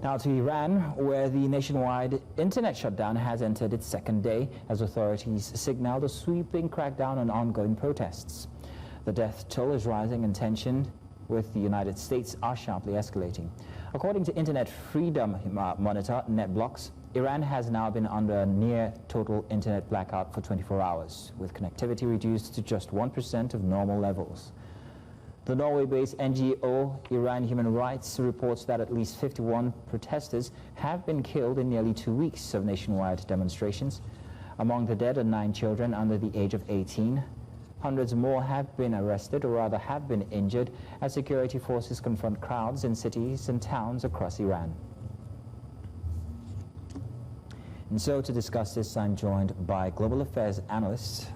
Now to Iran, where the nationwide internet shutdown has entered its second day as authorities signaled a sweeping crackdown on ongoing protests. The death toll is rising and tension with the United States are sharply escalating. According to Internet Freedom Monitor, NetBlocks, Iran has now been under a near total internet blackout for 24 hours, with connectivity reduced to just 1% of normal levels. The Norway-based NGO Iran Human Rights reports that at least 51 protesters have been killed in nearly 2 weeks of nationwide demonstrations. Among the dead are 9 children under the age of 18. Hundreds more have been arrested, or rather have been injured, as security forces confront crowds in cities and towns across Iran. And so to discuss this, I'm joined by Global Affairs Analyst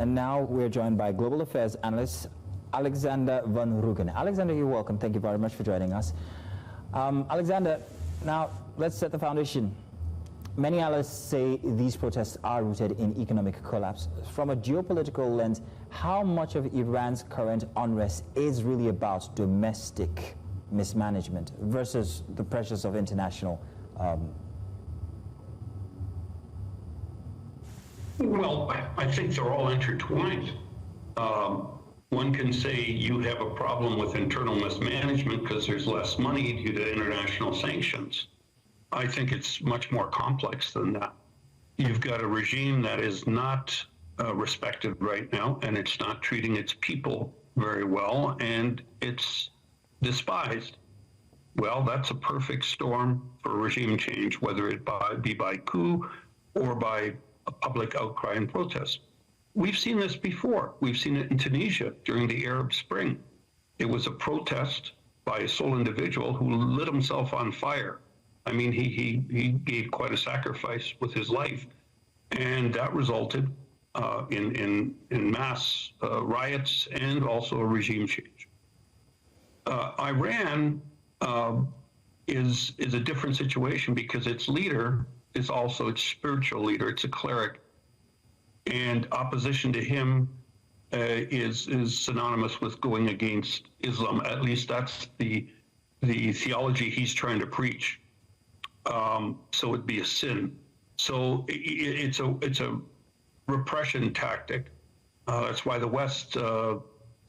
And now we're joined by Global Affairs Analyst Alexander van Roogen. Alexander, you're welcome. Thank you very much for joining us. Alexander, now let's set the foundation. Many analysts say these protests are rooted in economic collapse. From a geopolitical lens, how much of Iran's current unrest is really about domestic mismanagement versus the pressures of international? Well, I think they're all intertwined. One can say you have a problem with internal mismanagement because there's less money due to international sanctions. I think it's much more complex than that. You've got a regime that is not respected right now, and it's not treating its people very well, and it's despised. Well, that's a perfect storm for regime change, whether it be by coup or by a public outcry and protest. We've seen this before. We've seen it in Tunisia during the Arab Spring. It was a protest by a sole individual who lit himself on fire. I mean, he gave quite a sacrifice with his life, and that resulted in mass riots and also a regime change. Iran is a different situation because its leader is also its spiritual leader. It's a cleric, and opposition to him is synonymous with going against Islam. At least that's the theology he's trying to preach. So it'd be a sin. So it's a repression tactic. That's why the West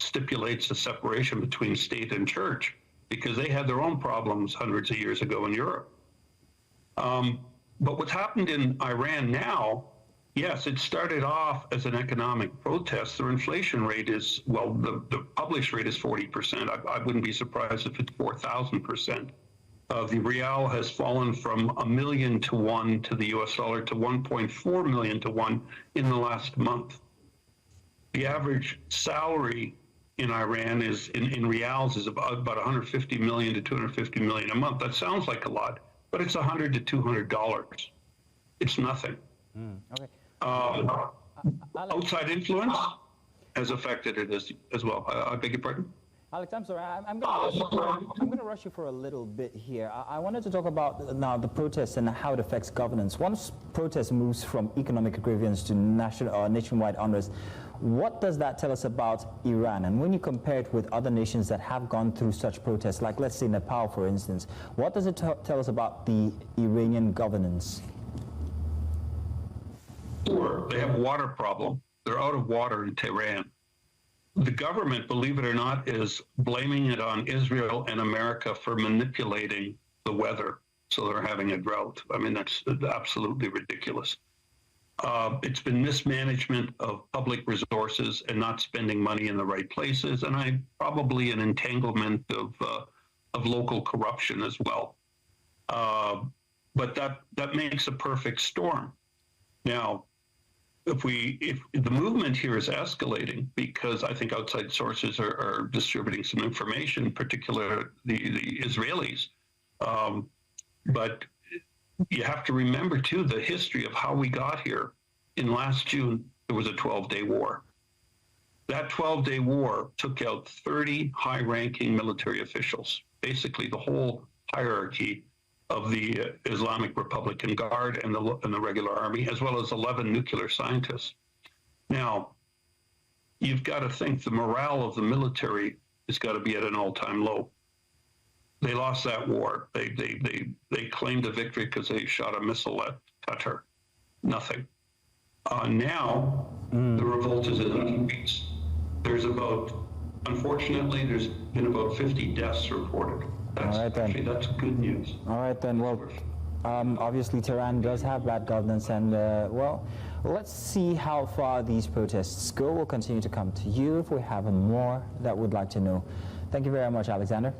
stipulates a separation between state and church, because they had their own problems hundreds of years ago in Europe. But what's happened in Iran now, yes, it started off as an economic protest. Their inflation rate is, well, the published rate is 40%. I wouldn't be surprised if it's 4,000%. The rial has fallen from 1,000,000 to 1 to the US dollar to 1.4 million to 1 in the last month. The average salary in Iran is, in rials, is about 150 million to 250 million a month. That sounds like a lot, but it's $100 to $200. It's nothing. Okay. Outside influence has affected it as well. I beg your pardon? Alex, I'm sorry. I'm going to rush you for a little bit here. I wanted to talk about now the protests and how it affects governance. Once protest moves from economic grievance to nationwide unrest, what does that tell us about Iran? And when you compare it with other nations that have gone through such protests, like let's say Nepal, for instance, what does it tell us about the Iranian governance? Sure. They have a water problem. They're out of water in Tehran. The government, believe it or not, is blaming it on Israel and America for manipulating the weather. So they're having a drought. I mean, that's absolutely ridiculous. It's been mismanagement of public resources and not spending money in the right places, and probably an entanglement of local corruption as well. But that makes a perfect storm. Now, if the movement here is escalating, because I think outside sources are distributing some information, particularly the Israelis, but you have to remember, too, the history of how we got here. In last June, there was a 12-day war. That 12-day war took out 30 high-ranking military officials, basically the whole hierarchy of the Islamic Republican Guard and the regular army, as well as 11 nuclear scientists. Now, you've got to think the morale of the military has got to be at an all-time low. They lost that war. They claimed a victory because they shot a missile at Qatar. Nothing. Now, the revolt is in the streets. Unfortunately, there's been about 50 deaths reported. That's good news. All right, then. Well, obviously, Tehran does have bad governance, and, well, let's see how far these protests go. We'll continue to come to you if we have more that we'd like to know. Thank you very much, Alexander.